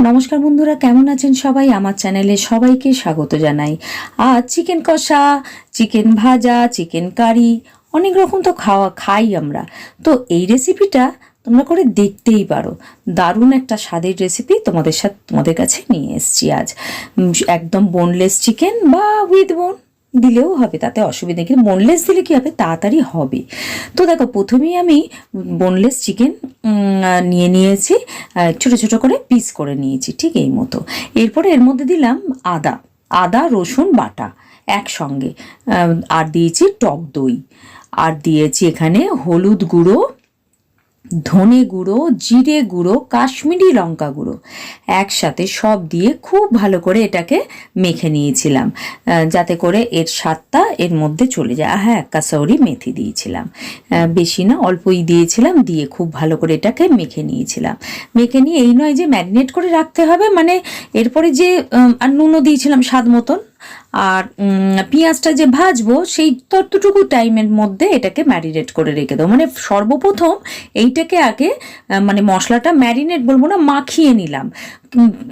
নমস্কার বন্ধুরা, কেমন আছেন সবাই? আমার চ্যানেলে সবাইকে স্বাগত জানাই। আজ চিকেন কষা, চিকেন ভাজা, চিকেন কারি অনেক রকম তো খাই আমরা। তো এই রেসিপিটা তোমরা করে দেখতেই পারো। দারুণ একটা স্বাদের রেসিপি তোমাদের কাছে নিয়ে এসেছি আজ। একদম বোনলেস চিকেন বা উইথ বোন দিলেও হবে, তাতে অসুবিধা নেই, কিন্তু বোনলেস দিলে কী হবে, তাড়াতাড়ি হবে। তো দেখো, প্রথমেই আমি বোনলেস চিকেন নিয়ে নিয়েছি, ছোটো ছোটো করে পিস করে নিয়েছি, ঠিক এই মতো। এরপরে এর মধ্যে দিলাম আদা রসুন বাটা একসঙ্গে, আর দিয়েছি টক দই, আর দিয়েছি এখানে হলুদ গুঁড়ো, ধনে গুঁড়ো, জিরে গুঁড়ো, কাশ্মীরি লঙ্কা গুঁড়ো, একসাথে সব দিয়ে খুব ভালো করে এটাকে মেখে নিয়েছিলাম, যাতে করে এর স্বাদটা এর মধ্যে চলে যায়। আর হ্যাঁ, কাসৌরি মেথি দিয়েছিলাম, বেশি না, অল্পই দিয়েছিলাম, দিয়ে খুব ভালো করে এটাকে মেখে নিয়েছিলাম। মেখে নিয়ে এই নয় যে ম্যারিনেট করে রাখতে হবে, মানে এরপরে যে আর নুনও দিয়েছিলাম স্বাদ মতন, আর পেঁয়াজটা যে ভাজবো সেই ততটুকু টাইমের মধ্যে এটাকে ম্যারিনেট করে রেখে দেবো। মানে সর্বপ্রথম এইটাকে আগে মানে মশলাটা ম্যারিনেট বলবো না, মাখিয়ে নিলাম।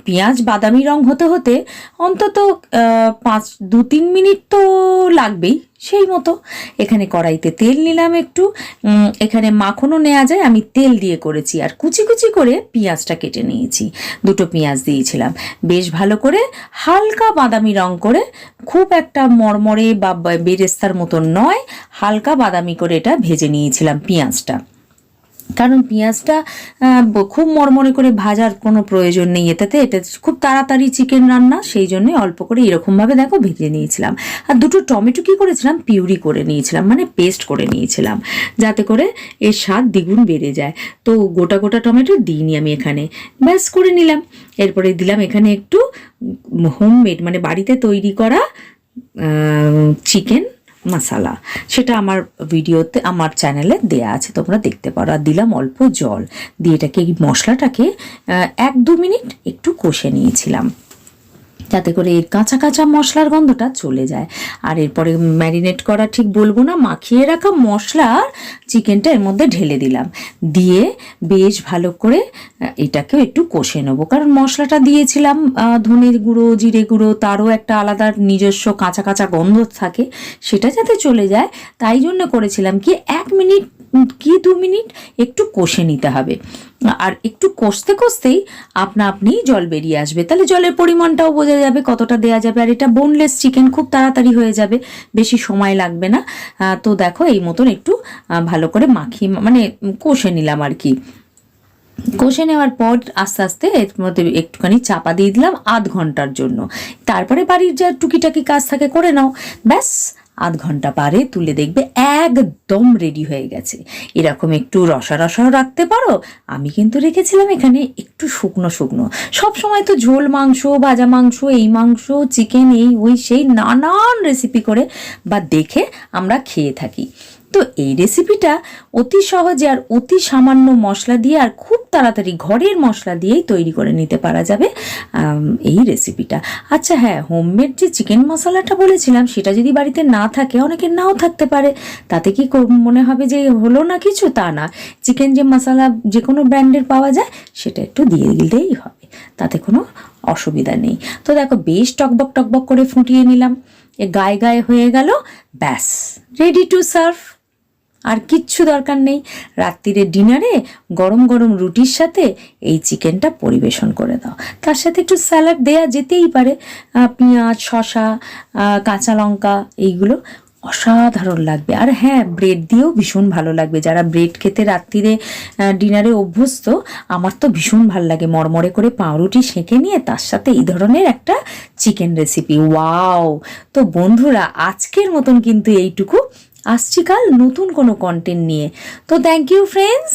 পেঁয়াজ বাদামি রং হতে হতে অন্তত 2-3 মিনিট তো লাগবেই। সেই মতো এখানে কড়াইতে তেল নিলাম একটু, এখানে মাখনও নেওয়া যায়, আমি তেল দিয়ে করেছি। আর কুচি কুচি করে পেঁয়াজটা কেটে নিয়েছি, 2টো পেঁয়াজ দিয়েছিলাম, বেশ ভালো করে হালকা বাদামি রং করে, খুব একটা মরমরে বা বেরেস্তার মতন নয়, হালকা বাদামি করে এটা ভেজে নিয়েছিলাম পেঁয়াজটা। কারণ পেঁয়াজটা খুব মরমরে করে ভাজার কোনো প্রয়োজন নেই, এটা খুব তাড়াতাড়ি চিকেন রান্না, সেই জন্যে অল্প করে এরকমভাবে দেখো ভেজে নিয়েছিলাম। আর 2টো টমেটো কী করেছিলাম, পিউরি করে নিয়েছিলাম, মানে পেস্ট করে নিয়েছিলাম, যাতে করে এর স্বাদ দ্বিগুণ বেড়ে যায়। তো গোটা গোটা টমেটো দিইনি আমি এখানে, ব্যাস করে নিলাম। এরপরে দিলাম এখানে একটু হোমমেড মানে বাড়িতে তৈরি করা চিকেন মশলা, সেটা আমার ভিডিওতে আমার চ্যানেলে দেয়া আছে, তোমরা দেখতে পারো। আর দিলাম অল্প জল দিয়ে এটাকে, এই মশলাটাকে 1-2 মিনিট একটু কষে নিয়েছিলাম, যাতে করে এর কাঁচা কাঁচা মশলার গন্ধটা চলে যায়। আর এরপরে ম্যারিনেট করা ঠিক বলবো না, মাখিয়ে রাখা মশলার চিকেনটা এর মধ্যে ঢেলে দিলাম, দিয়ে বেশ ভালো করে এটাকেও একটু কষে নেবো। কারণ মশলাটা দিয়েছিলাম ধনের গুঁড়ো, জিরে গুঁড়ো, তারও একটা আলাদা নিজস্ব কাঁচা কাঁচা গন্ধ থাকে, সেটা যাতে চলে যায়, তাই জন্য করেছিলাম কি 1 মিনিট কি 2 মিনিট একটু কষে নিতে হবে। আর একটু কষতে কষতেই আপনি জল বেরিয়ে আসবে, তাহলে জলের পরিমাণটাও বোঝা যাবে কতটা দেয়া যাবে। আর এটা বোনলেস চিকেন, খুব তাড়াতাড়ি হয়ে যাবে, বেশি সময় লাগবে না। তো দেখো এই মতন একটু ভালো করে মাখিয়ে মানে কষে নিলাম আর কি। কষে নেওয়ার পর আস্তে আস্তে এর মধ্যে একটুখানি চাপা দিয়ে দিলাম 1/2 ঘন্টার জন্য। তারপরে বাড়ির যা টুকিটাকি কাজ থাকে করে নাও, ব্যাস 1/2 ঘন্টা পারে তুলে দেখবে একদম রেডি হয়ে গেছে। এরকম একটু রসা রসাও রাখতে পারো, আমি কিন্তু রেখেছিলাম এখানে একটু শুকনো শুকনো। সব সময় তো ঝোল মাংস, ভাজা মাংস, এই মাংস, চিকেন, এই ওই সেই নানান রেসিপি করে বা দেখে আমরা খেয়ে থাকি। তো এই রেসিপিটা অতি সহজে আর অতি সামান্য মশলা দিয়ে আর খুব তাড়াতাড়ি ঘরের মশলা দিয়েই তৈরি করে নিতে পারা যাবে এই রেসিপিটা। আচ্ছা হ্যাঁ, হোমমেড যে চিকেন মশলাটা বলেছিলাম, সেটা যদি বাড়িতে না থাকে, অনেকের নাও থাকতে পারে, তাতে কি মনে হবে যে হলো না কিছু, তা না। চিকেন যে মশলা যে কোনো ব্র্যান্ডের পাওয়া যায়, সেটা একটু দিয়ে দিলেই হবে, তাতে কোনো অসুবিধা নেই। তো দেখো বেশ টকবক টকবক করে ফুটিয়ে নিলাম, গায়ে গায়ে হয়ে গেল, ব্যাস রেডি টু সার্ভ। আর কিচ্ছু দরকার নেই, রাত্রিরে ডিনারে গরম গরম রুটির সাথে এই চিকেনটা পরিবেশন করে দাও। তার সাথে একটু স্যালাড দেয়া যেতেই পারে, পেঁয়াজ, শসা, কাঁচা লঙ্কা, এইগুলো অসাধারণ লাগবে। আর হ্যাঁ, ব্রেড দিয়েও ভীষণ ভালো লাগবে, যারা ব্রেড খেতে রাত্রিরে ডিনারে অভ্যস্ত, আমার তো ভীষণ ভালো লাগে মরমরে করে পাউরুটি সেঁকে নিয়ে তার সাথে এই ধরনের একটা চিকেন রেসিপি, ওয়াও। তো বন্ধুরা, আজকের মতন কিন্তু এইটুকু, আসছি কাল নতুন কোনো কন্টেন্ট নিয়ে। তো থ্যাংক ইউ ফ্রেন্ডস।